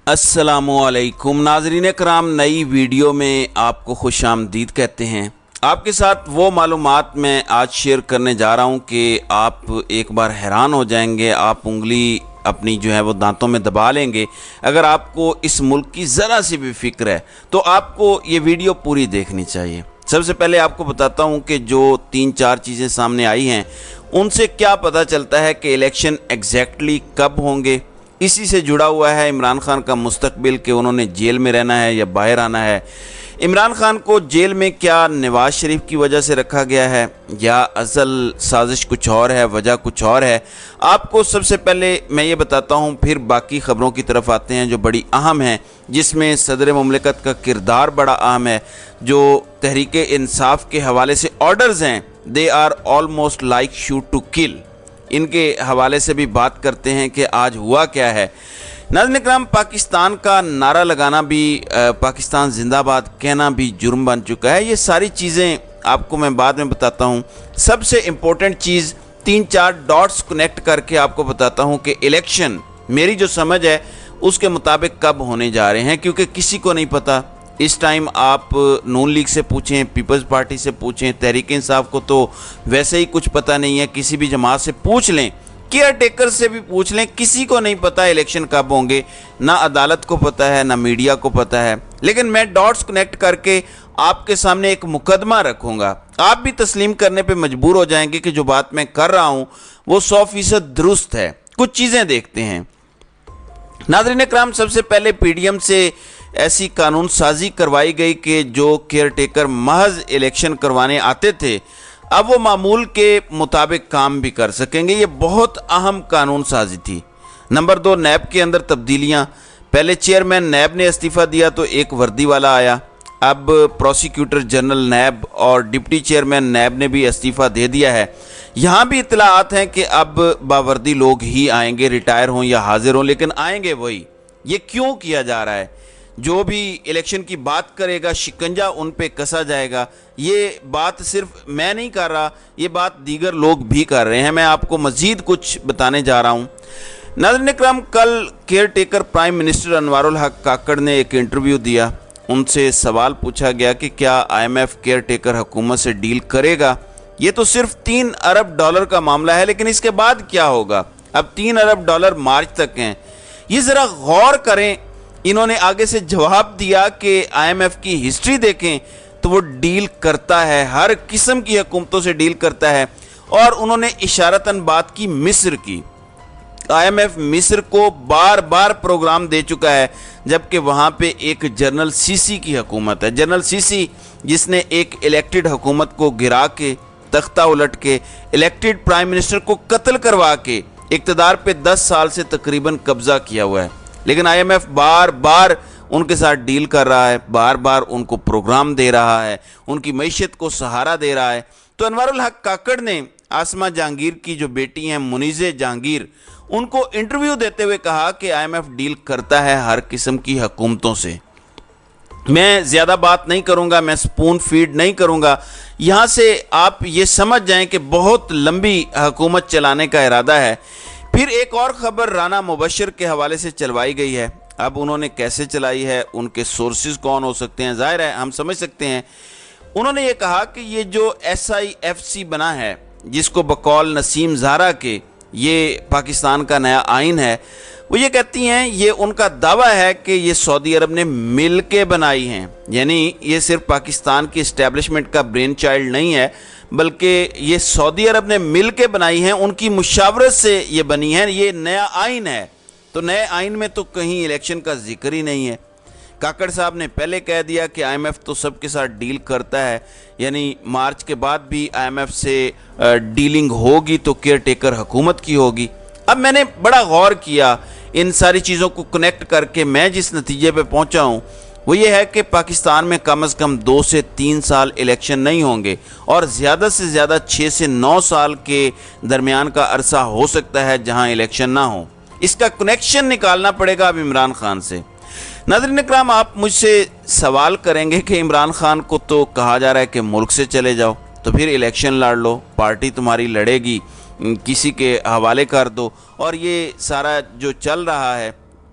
अस्सलामुअलैकुम नाज़रीन कराम, नई वीडियो में आपको खुश आमदीद कहते हैं। आपके साथ वो मालूमात मैं आज शेयर करने जा रहा हूँ कि आप एक बार हैरान हो जाएंगे। आप उंगली अपनी जो है वो दांतों में दबा लेंगे। अगर आपको इस मुल्क की ज़रा सी भी फिक्र है तो आपको ये वीडियो पूरी देखनी चाहिए। सबसे पहले आपको बताता हूँ कि जो 3-4 चीज़ें सामने आई हैं उनसे क्या पता चलता है कि इलेक्शन एग्जैक्टली कब होंगे। इसी से जुड़ा हुआ है इमरान खान का मुस्तकबिल कि उन्होंने जेल में रहना है या बाहर आना है। इमरान खान को जेल में क्या नवाज शरीफ की वजह से रखा गया है या असल साजिश कुछ और है, वजह कुछ और है। आपको सबसे पहले मैं ये बताता हूँ, फिर बाकी ख़बरों की तरफ आते हैं जो बड़ी अहम हैं, जिसमें सदर मुमलिकत का किरदार बड़ा अहम है। जो तहरीक इंसाफ के हवाले से ऑर्डर्स हैं, they are almost like shoot to kill, इनके हवाले से भी बात करते हैं कि आज हुआ क्या है। नाज़रीन इकराम, पाकिस्तान का नारा लगाना भी, पाकिस्तान जिंदाबाद कहना भी जुर्म बन चुका है। ये सारी चीज़ें आपको मैं बाद में बताता हूँ। सबसे इम्पोर्टेंट चीज़ 3-4 डॉट्स कनेक्ट करके आपको बताता हूँ कि इलेक्शन मेरी जो समझ है उसके मुताबिक कब होने जा रहे हैं, क्योंकि किसी को नहीं पता। इस टाइम आप नून लीग से पूछें, पीपल्स पार्टी से पूछें, तहरीक इंसाफ को तो वैसे ही कुछ पता नहीं है। किसी भी जमात से पूछ लें, केयर टेकर से भी पूछ लें, किसी को नहीं पता इलेक्शन कब होंगे। ना अदालत को पता है, ना मीडिया को पता है। लेकिन मैं डॉट्स कनेक्ट करके आपके सामने एक मुकदमा रखूँगा। आप भी तस्लीम करने पर मजबूर हो जाएंगे कि जो बात मैं कर रहा हूँ वो 100% दुरुस्त है। कुछ चीज़ें देखते हैं। नाज़रीन इकराम, सबसे पहले पीडीएम से ऐसी कानून साजी करवाई गई कि जो केयर टेकर महज इलेक्शन करवाने आते थे अब वो मामूल के मुताबिक काम भी कर सकेंगे। ये बहुत अहम कानून साजी थी। नंबर 2, नैब के अंदर तब्दीलियाँ। पहले चेयरमैन नैब ने इस्तीफ़ा दिया तो एक वर्दी वाला आया। अब प्रोसिक्यूटर जनरल नैब और डिप्टी चेयरमैन नैब ने भी इस्तीफ़ा दे दिया है। यहाँ भी इतलाआत हैं कि अब बावर्दी लोग ही आएंगे, रिटायर हों या हाजिर हों, लेकिन आएंगे वही। ये क्यों किया जा रहा है? जो भी इलेक्शन की बात करेगा शिकंजा उन पे कसा जाएगा। ये बात सिर्फ मैं नहीं कर रहा, ये बात दीगर लोग भी कर रहे हैं। मैं आपको मज़ीद कुछ बताने जा रहा हूँ। नाज़रीन इकराम, कल care taker prime minister Anwarul हक काकड़ ने एक इंटरव्यू दिया। उनसे सवाल पूछा गया कि क्या IMF केयर टेकर हुकूमत से डील करेगा। ये तो सिर्फ $3 अरब का मामला है, लेकिन इसके बाद क्या होगा? अब $3 अरब मार्च तक हैं। ये ज़रा गौर करें। इन्होंने आगे से जवाब दिया कि IMF की हिस्ट्री देखें तो वो डील करता है, हर किस्म की हुकूमतों से डील करता है। और उन्होंने इशारतन बात की मिस्र की। IMF मिस्र को बार बार प्रोग्राम दे चुका है, जबकि वहाँ पे एक जनरल सीसी की हुकूमत है। जनरल सीसी जिसने एक इलेक्टेड हुकूमत को गिरा के, तख्ता उलट के, इलेक्टेड प्राइम मिनिस्टर को कत्ल करवा के इक़्तिदार पे 10 साल से तकरीबन कब्ज़ा किया हुआ है। लेकिन IMF बार बार उनके साथ डील कर रहा है, बार बार उनको प्रोग्राम दे रहा है, उनकी मईशत को सहारा दे रहा है। तो अनवारुल हक काकड़ ने आसमा जहांगीर की जो बेटी हैं मुनीज़े जहांगीर, उनको इंटरव्यू देते हुए कहा कि IMF डील करता है हर किस्म की हुकूमतों से। मैं ज़्यादा बात नहीं करूँगा, मैं स्पून फीड नहीं करूँगा। यहाँ से आप ये समझ जाएं कि बहुत लंबी हुकूमत चलाने का इरादा है। फिर एक और ख़बर राना मुबशर के हवाले से चलवाई गई है। अब उन्होंने कैसे चलाई है, उनके सोर्सेज कौन हो सकते हैं, ज़ाहिर है हम समझ सकते हैं। उन्होंने ये कहा कि ये जो SIFC बना है, जिसको बकौल नसीम ज़ारा के ये पाकिस्तान का नया आइन है, वो ये कहती हैं, ये उनका दावा है कि ये सऊदी अरब ने मिल के बनाई हैं। यानी ये सिर्फ पाकिस्तान की इस्टेब्लिशमेंट का ब्रेन चाइल्ड नहीं है, बल्कि ये सऊदी अरब ने मिल के बनाई हैं, उनकी मुशावरत से ये बनी है। ये नया आइन है। तो नए आइन में तो कहीं इलेक्शन का जिक्र ही नहीं है। काकड़ साहब ने पहले कह दिया कि IMF तो सबके साथ डील करता है, यानी मार्च के बाद भी IMF से डीलिंग होगी तो केयर टेकर हुकूमत की होगी। अब मैंने बड़ा गौर किया इन सारी चीज़ों को कनेक्ट करके। मैं जिस नतीजे पे पहुंचा हूं वो ये है कि पाकिस्तान में कम से कम 2 से 3 साल इलेक्शन नहीं होंगे और ज़्यादा से ज़्यादा 6 से 9 साल के दरमियान का अरसा हो सकता है जहां इलेक्शन ना हो। इसका कनेक्शन निकालना पड़ेगा अब इमरान खान से। नाज़रीन इकराम, आप मुझसे सवाल करेंगे कि इमरान खान को तो कहा जा रहा है कि मुल्क से चले जाओ, तो फिर इलेक्शन लड़ लो, पार्टी तुम्हारी लड़ेगी, किसी के हवाले कर दो। और ये सारा जो चल रहा है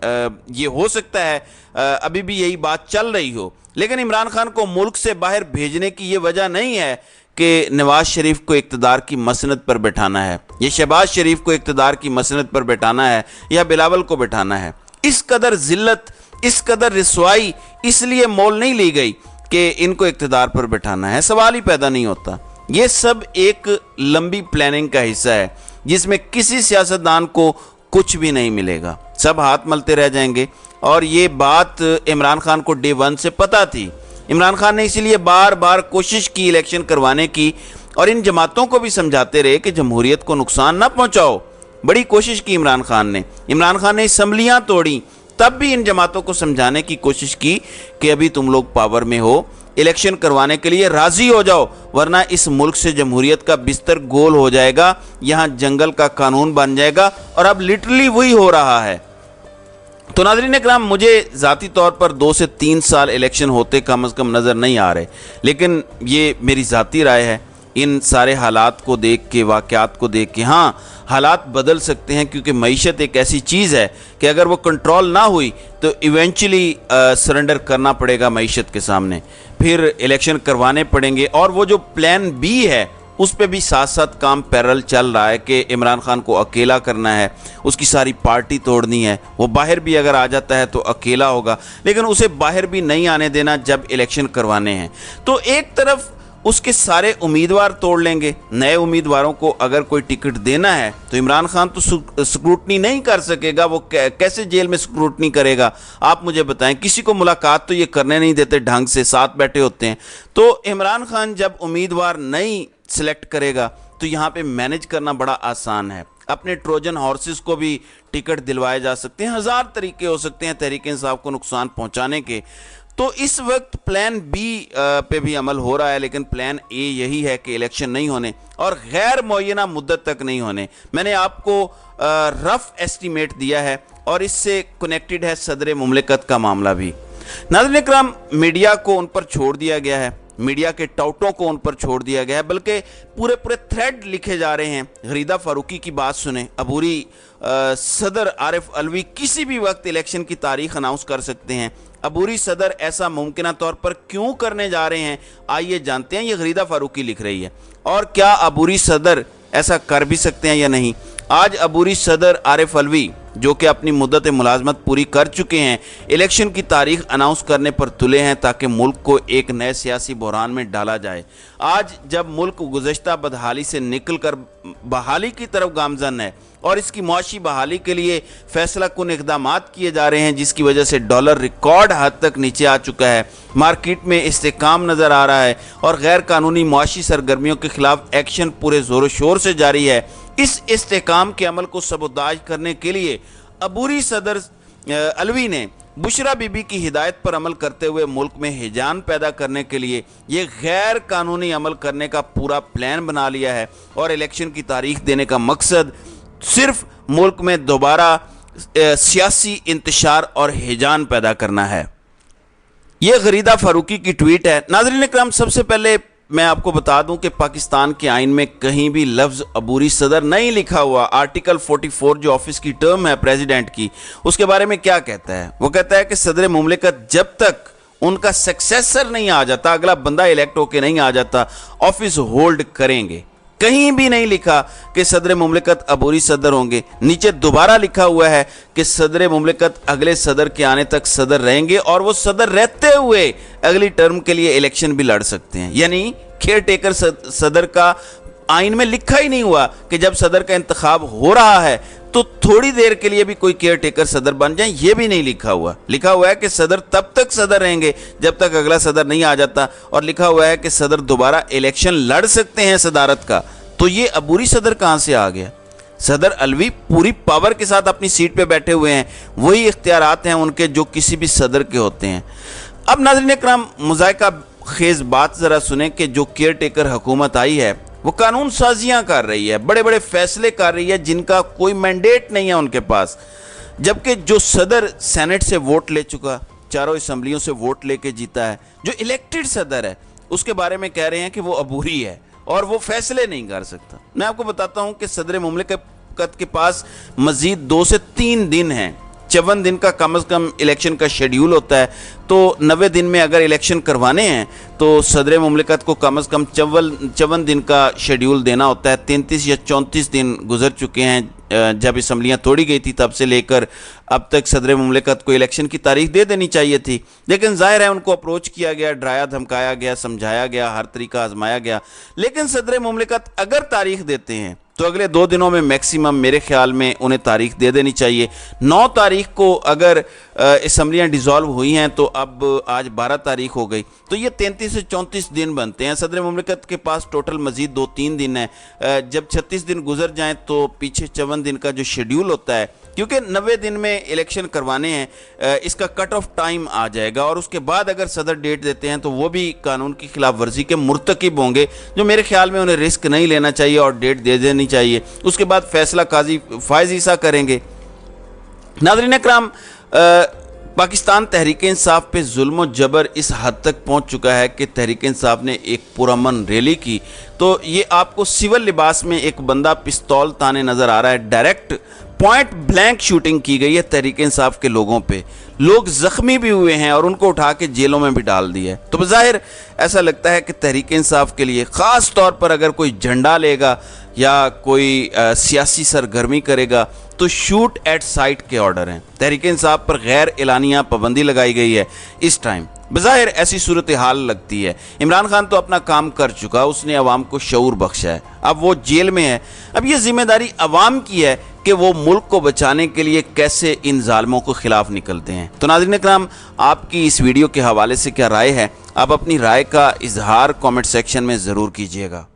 یہ ہو سکتا ہے ابھی بھی یہی بات چل رہی ہو، لیکن عمران خان کو ملک سے باہر بھیجنے کی یہ وجہ نہیں ہے کہ نواز شریف کو اقتدار کی مسند پر بٹھانا ہے، یہ شہباز شریف کو اقتدار کی مسند پر بٹھانا ہے یا بلاول کو بٹھانا ہے۔ اس قدر ذلت، اس قدر رسوائی اس لیے مول نہیں لی گئی کہ ان کو اقتدار پر بٹھانا ہے، سوال ہی پیدا نہیں ہوتا۔ یہ سب ایک لمبی پلاننگ کا حصہ ہے جس میں کسی سیاستدان کو کچھ بھی نہیں ملے گا، سب ہاتھ ملتے رہ جائیں گے، اور یہ بات عمران خان کو ڈے ون سے پتہ تھی۔ عمران خان نے اسی لیے بار بار کوشش کی الیکشن کروانے کی، اور ان جماعتوں کو بھی سمجھاتے رہے کہ جمہوریت کو نقصان نہ پہنچاؤ۔ بڑی کوشش کی عمران خان نے اسمبلیاں توڑیں، تب بھی ان جماعتوں کو سمجھانے کی کوشش کی کہ ابھی تم لوگ پاور میں ہو، الیکشن کروانے کے لیے راضی ہو جاؤ، ورنہ اس ملک سے جمہوریت کا بستر گول ہو جائے گا، یہاں جنگل کا قانون بن جائے گا، اور اب لٹرلی وہی ہو رہا ہے۔ تو ناظرین اکرام، مجھے ذاتی طور پر 2 سے 3 سال الیکشن ہوتے کم از کم نظر نہیں آ رہے، لیکن یہ میری ذاتی رائے ہے۔ ان سارے حالات کو دیکھ کے، واقعات کو دیکھ کے، ہاں حالات بدل سکتے ہیں، کیونکہ معیشت ایک ایسی چیز ہے کہ اگر وہ کنٹرول نہ ہوئی تو ایونچولی سرنڈر کرنا پڑے گا معیشت کے سامنے، پھر الیکشن کروانے پڑیں گے۔ اور وہ جو پلان بی ہے اس پہ بھی ساتھ ساتھ کام پیرل چل رہا ہے کہ عمران خان کو اکیلا کرنا ہے، اس کی ساری پارٹی توڑنی ہے، وہ باہر بھی اگر آ جاتا ہے تو اکیلا ہوگا، لیکن اسے باہر بھی نہیں آنے دینا جب الیکشن کروانے ہیں۔ تو ایک طرف اس کے سارے امیدوار توڑ لیں گے، نئے امیدواروں کو اگر کوئی ٹکٹ دینا ہے تو عمران خان تو سکروٹنی نہیں کر سکے گا، وہ کیسے جیل میں سکروٹنی کرے گا؟ آپ مجھے بتائیں، کسی کو ملاقات تو یہ کرنے نہیں دیتے ڈھنگ سے، ساتھ بیٹھے ہوتے ہیں۔ تو عمران خان جب امیدوار نہیں سلیکٹ کرے گا تو یہاں پہ مینج کرنا بڑا آسان ہے، اپنے ٹروجن ہارسز کو بھی ٹکٹ دلوائے جا سکتے ہیں، ہزار طریقے ہو سکتے ہیں تحریک انصاف کو نقصان پہنچانے کے۔ تو اس وقت پلان بی پہ بھی عمل ہو رہا ہے، لیکن پلان اے یہی ہے کہ الیکشن نہیں ہونے اور غیر معینہ مدت تک نہیں ہونے۔ میں نے آپ کو رف ایسٹیمیٹ دیا ہے، اور اس سے کنیکٹڈ ہے صدر مملکت کا معاملہ بھی۔ ناظرین اکرام، میڈیا کو ان پر چھوڑ دیا گیا ہے، میڈیا کے ٹاؤٹوں کو ان پر چھوڑ دیا گیا ہے، بلکہ پورے تھریڈ لکھے جا رہے ہیں۔ غریدہ فاروقی کی بات سنیں، عبوری صدر عارف علوی کسی بھی وقت الیکشن کی تاریخ اناؤنس کر سکتے ہیں۔ عبوری صدر ایسا ممکنہ طور پر کیوں کرنے جا رہے ہیں، آئیے جانتے ہیں، یہ غریدہ فاروقی لکھ رہی ہے۔ اور کیا عبوری صدر ایسا کر بھی سکتے ہیں یا نہیں؟ آج عبوری صدر عارف علوی، جو کہ اپنی مدت ملازمت پوری کر چکے ہیں، الیکشن کی تاریخ اناؤنس کرنے پر تلے ہیں تاکہ ملک کو ایک نئے سیاسی بحران میں ڈالا جائے۔ آج جب ملک گزشتہ بدحالی سے نکل کر بحالی کی طرف گامزن ہے اور اس کی معاشی بحالی کے لیے فیصلہ کن اقدامات کیے جا رہے ہیں، جس کی وجہ سے ڈالر ریکارڈ حد تک نیچے آ چکا ہے، مارکیٹ میں استحکام نظر آ رہا ہے، اور غیر قانونی معاشی سرگرمیوں کے خلاف ایکشن پورے زور و شور سے جاری ہے، اس استحکام کے عمل کو سبوتاژ کرنے کے لیے عبوری صدر علوی نے بشرا بی بی کی ہدایت پر عمل کرتے ہوئے ملک میں ہیجان پیدا کرنے کے لیے یہ غیر قانونی عمل کرنے کا پورا پلان بنا لیا ہے، اور الیکشن کی تاریخ دینے کا مقصد صرف ملک میں دوبارہ سیاسی انتشار اور ہیجان پیدا کرنا ہے۔ یہ غریدہ فاروقی کی ٹویٹ ہے۔ ناظرین اکرام، سب سے پہلے میں آپ کو بتا دوں کہ پاکستان کے آئین میں کہیں بھی لفظ عبوری صدر نہیں لکھا ہوا۔ آرٹیکل 44 جو آفس کی ٹرم ہے پریزیڈنٹ کی، اس کے بارے میں کیا کہتا ہے؟ وہ کہتا ہے کہ صدر مملکت جب تک ان کا سکسیسر نہیں آ جاتا، اگلا بندہ الیکٹ ہو کے نہیں آ جاتا، آفس ہولڈ کریں گے۔ کہیں بھی نہیں لکھا کہ صدر مملکت عبوری صدر ہوں گے۔ نیچے دوبارہ لکھا ہوا ہے کہ صدر مملکت اگلے صدر کے آنے تک صدر رہیں گے، اور وہ صدر رہتے ہوئے اگلی ٹرم کے لیے الیکشن بھی لڑ سکتے ہیں۔ یعنی کیئر ٹیکر صدر کا آئین میں لکھا ہی نہیں ہوا کہ جب صدر کا انتخاب ہو رہا ہے تو تھوڑی دیر کے لیے بھی کوئی کیئر ٹیکر صدر بن جائیں، یہ بھی نہیں لکھا ہوا۔ لکھا ہوا ہے کہ صدر تب تک صدر رہیں گے جب تک اگلا صدر نہیں آ جاتا، اور لکھا ہوا ہے کہ صدر دوبارہ الیکشن لڑ سکتے ہیں صدارت کا۔ تو یہ عبوری صدر کہاں سے آ گیا؟ صدر علوی پوری پاور کے ساتھ اپنی سیٹ پہ بیٹھے ہوئے ہیں، وہی اختیارات ہیں ان کے جو کسی بھی صدر کے ہوتے ہیں۔ اب ناظرین اکرام، مذائقہ خیز بات ذرا سنیں کہ جو کیئر ٹیکر حکومت آئی ہے وہ قانون سازیاں کر رہی ہے، بڑے بڑے فیصلے کر رہی ہے جن کا کوئی مینڈیٹ نہیں ہے ان کے پاس، جبکہ جو صدر سینٹ سے ووٹ لے چکا، چاروں اسمبلیوں سے ووٹ لے کے جیتا ہے، جو الیکٹڈ صدر ہے، اس کے بارے میں کہہ رہے ہیں کہ وہ عبوری ہے اور وہ فیصلے نہیں کر سکتا۔ میں آپ کو بتاتا ہوں کہ صدر مملکت کے پاس مزید 2 سے 3 دن ہیں 54 दिन का कम से कम इलेक्शन का शेड्यूल होता है, तो 90 दिन में अगर इलेक्शन करवाने हैं तो सदर मुमलिकत को कम से कम 54 दिन का शेड्यूल देना होता है। 33 या 34 दिन गुजर चुके हैं जब असम्बलियाँ तोड़ी गई थी, तब से लेकर अब तक सदर मुमलिकत को इलेक्शन की तारीख दे देनी चाहिए थी। लेकिन जाहिर है उनको अप्रोच किया गया, डराया धमकाया गया, समझाया गया, हर तरीका आजमाया गया। लेकिन सदर मुमलिकत अगर तारीख देते हैं तो अगले 2 दिनों में मैक्सिमम मेरे ख्याल में उन्हें तारीख दे देनी चाहिए। 9 तारीख को अगर असम्बलियाँ डिज़ोल्व हुई हैं तो अब आज 12 तारीख हो गई, तो ये 33 से 34 दिन बनते हैं। सदर मुमलिकत के पास टोटल मज़ीद 2-3 दिन है। जब 36 दिन गुजर जाएं तो पीछे 54 दिन का जो शेड्यूल होता है, क्योंकि 90 दिन में इलेक्शन करवाने हैं, इसका कट ऑफ टाइम आ जाएगा और उसके बाद अगर सदर डेट देते हैं तो वो भी कानून की खिलाफ वर्जी के मुर्तकिब होंगे, जो मेरे ख्याल में उन्हें रिस्क नहीं लेना चाहिए और डेट दे देनी चाहिए। उसके बाद फैसला काजी फायज ईसा करेंगे। नाज़रीन इकराम, पाकिस्तान तहरीक इंसाफ पे जुल्म और जबर इस हद तक पहुंच चुका है कि तहरीक इंसाफ ने एक पुरअमन रैली की, तो ये आपको सिविल लिबास में एक बंदा पिस्तौल ताने नज़र आ रहा है। डायरेक्ट पॉइंट ब्लैंक शूटिंग की गई है तहरीक इंसाफ के लोगों पे। लोग ज़ख्मी भी हुए हैं और उनको उठा के जेलों में भी डाल दिया है। तो बज़ाहिर ऐसा लगता है कि तहरीक इंसाफ के लिए ख़ास तौर पर अगर कोई झंडा लेगा या कोई सियासी सरगर्मी करेगा तो शूट एट साइट के ऑर्डर हैं। तहरीक इंसाफ पर गैर एलानिया पाबंदी लगाई गई है इस टाइम। बज़ाहिर ऐसी सूरत हाल लगती है। इमरान खान तो अपना काम कर चुका, उसने अवाम को शऊर बख्शा है, अब वो जेल में है। अब ये जिम्मेदारी अवाम की है कि वो मुल्क को बचाने के लिए कैसे इन जालिमों के खिलाफ निकलते हैं। तो नाज़रीन इकराम, आपकी इस वीडियो के हवाले से क्या राय है? आप अपनी राय का इजहार कमेंट सेक्शन में ज़रूर कीजिएगा।